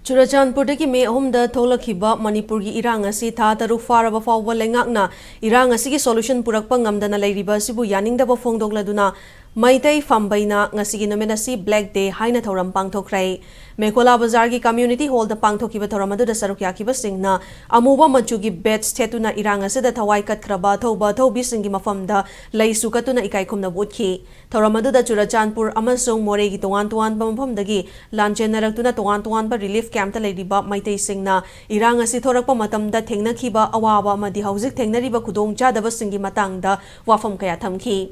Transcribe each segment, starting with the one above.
Churachandpurdagi May ahumda tholakhiba Manipuri irang asi tha taruk faraba fawba lengakna irang asigi solution purakpa ngamdana leiriba asibu yaningdaba phongdokladuna Maitai Fambei na ngasigi numen asi Black Day haina thoram pangthokrai Mekola Bazar gi community hall da pangthokiba thoram adu da saruk yakiba singna amuba machugi bed stetuna irang asida thawai katkraba thoba thobi singi mafamda leisu katuna ikai khumna butkhi thoram adu da Churachandpur amasung more gi tongan pamphomdagi lanchenarakuna tongan relief camp ta leiriba Maitai singna irang asi thorakpa matamda thengnakhiba awaba amadi hauzik thengnariba khudong chadaba singi matangda wafam kaya thamki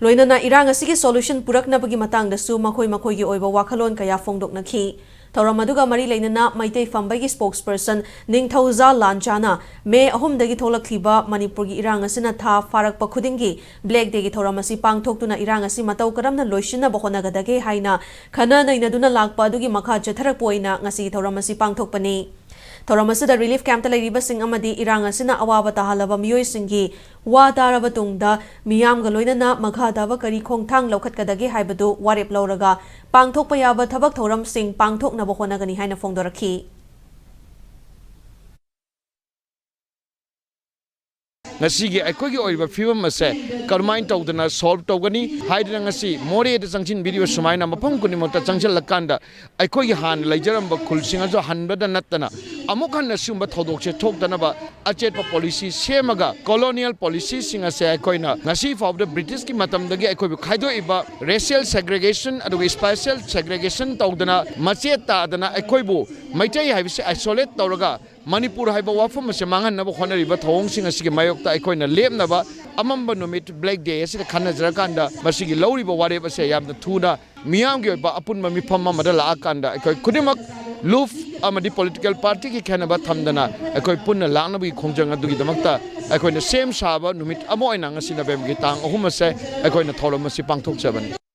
Loinana irang asigi solution puraknabagi matangdasu makoi gi oiba wakhalon kaya phongdoknakhi Tauramaduga mari leinana Maitai Fambei gi spokesperson Ningthauza Lanchana May ahumdagi tholakhiba Manipur gi irang asina tha farakpa khudingi Black Day gi thoramasi pangthoktuna irang asi matau karamna loishina bohonagadage haina khana nainaduna lakpa adugi makha chatharak poina ngasi thoramasi pangthokpani Thoramasida relief camp ta leiriba sing amadi irang asina awaba tahalaba miyoi singi wa taraba tungda miyam ga loinana maghadaba kari khongthang lokhatkadage haibadu warep lauraga pangthokpa yaba thabak thoram sing pangthoknaba honagani haina phongdorakhi Ngasigi aikogi oiba film ase karmain tawdana solve tawgani haidina ngasi more de changchin video sumaina mapam kuni mota changchal lakanda aikogi han laijaramba khulsinga jo hanbada natana amukhan nasumba thodokche thokdana ba achet pa policy semaga colonial policy singa se aikoina ngasi for the British ki matam dagi aikobi khaido iba racial segregation aduga spatial segregation tawdana macheta adana aikoibu maitai haibise isolate tawraga Manipur haiba wafam se mangan nabo khonariba thawong singa sige mayokta aikoina lepnaba amamba numit Black Day asida khanajra kanda masigi lawriba wareba se yamna thuna miyam gi ba apunma mifamma madala akanda aikoi kudimak luf amadi political party ki khanaba thamdana aikoi punna laknabi khongjang adugi damakta aikoina same saba numit amo ina ngasina bem gi tang ahuma se aikoina tholom si pangthok chabani